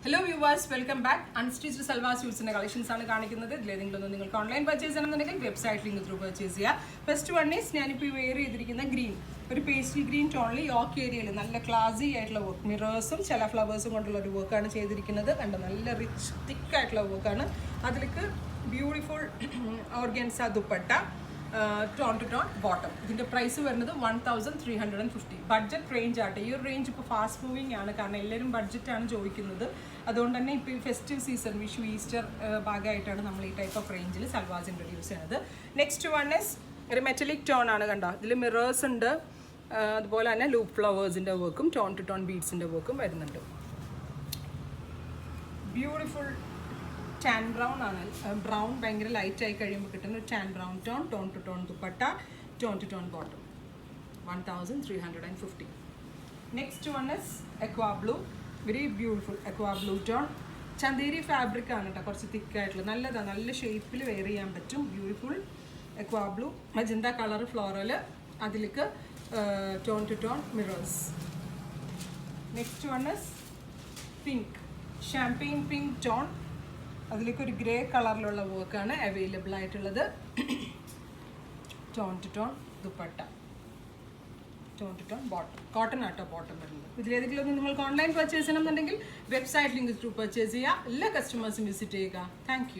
Hello viewers, welcome back. Unstitched Salwar suits collections ആണ് കാണിക്കുന്നത്. ഇതിലേതെങ്കിലും നിങ്ങൾക്ക് ഓൺലൈൻ പർച്ചേസ് ചെയ്യണമെന്നുണ്ടെങ്കിൽ വെബ്സൈറ്റ് ലിങ്ക് ത്രൂ പർച്ചേസ് ചെയ്യുക. ഫസ്റ്റ് വൺ ഈസ് ഞാനിപ്പോൾ വെയർ ചെയ്തിരിക്കുന്ന ഗ്രീൻ, ഒരു പേസ്റ്റൽ ഗ്രീൻ ടോണിൽ യോക്ക് ഏരിയയിൽ നല്ല ക്ലാസി ആയിട്ടുള്ള വർക്ക്, മിറേഴ്സും ചില ഫ്ലവേഴ്സും കൊണ്ടുള്ള ഒരു വർക്കാണ് ചെയ്തിരിക്കുന്നത്. കണ്ട നല്ല റിച്ച് തിക്ക് ആയിട്ടുള്ള വർക്കാണ്. അതിലേക്ക് beautiful organza dupatta, tone to tone bottom. ഇതിൻ്റെ പ്രൈസ് വരുന്നത് 1350. ബഡ്ജറ്റ് റേഞ്ച് ആട്ടെ. ഈ ഒരു റേഞ്ച് ഇപ്പോൾ ഫാസ്റ്റ് മൂവിങ് ആണ്, കാരണം എല്ലാവരും ബഡ്ജറ്റാണ് ചോദിക്കുന്നത്. അതുകൊണ്ട് തന്നെ ഇപ്പോൾ ഈ ഫെസ്റ്റീവ് സീസൺ, വിഷു, ഈസ്റ്റർ ഭാഗമായിട്ടാണ് നമ്മൾ ഈ ടൈപ്പ് ഓഫ് റേഞ്ചിൽ സൽവാസ് ഇൻട്രൊഡ്യൂസ് ചെയ്യുന്നത്. നെക്സ്റ്റ് വൺ ഇസ് ഒരു മെറ്റലിക് ടോൺ ആണ്. കണ്ടോ, ഇതിൽ മിറേഴ്സ് ഉണ്ട്, അതുപോലെ തന്നെ ലൂപ്പ് ഫ്ലവേഴ്സിൻ്റെ വർക്കും ടോൺ ടു ടോൺ ബീഡ്സിൻ്റെ വർക്കും വരുന്നുണ്ട്. ബ്യൂട്ടിഫുൾ ടാൻ ബ്രൗൺ ആണ്. ബ്രൗൺ ഭയങ്കര ലൈറ്റ് ആയി കഴിയുമ്പോൾ കിട്ടുന്ന ഒരു tan brown tone, tone to tone dupatta, tone to tone bottom. 1350. Next one is aqua blue, very beautiful aqua blue tone. Chanderi fabric ആണ് കേട്ടോ, കുറച്ച് തിക്കായിട്ടുള്ള, നല്ലതാണ്, നല്ല ഷേപ്പിൽ വെയർ ചെയ്യാൻ പറ്റും. Beautiful aqua blue, magenta colour floral, അതിലേക്ക് tone to tone mirrors. Next one is pink, champagne pink tone, അതിലേക്ക് ഒരു ഗ്രേ കളറിലുള്ള വർക്കാണ് അവൈലബിൾ ആയിട്ടുള്ളത്. Tone to tone dupatta, tone to tone bottom, cotton ആട്ടോ ബോട്ടം വരുന്നത്. ഇതിലേതെങ്കിലും ഒന്ന് നിങ്ങൾക്ക് ഓൺലൈൻ പർച്ചേസ് ചെയ്യണമെന്നുണ്ടെങ്കിൽ വെബ്സൈറ്റ് ലിങ്ക് ത്രൂ പർച്ചേസ് ചെയ്യുക. എല്ലാ കസ്റ്റമേഴ്സും വിസിറ്റ് ചെയ്യുക. Thank U.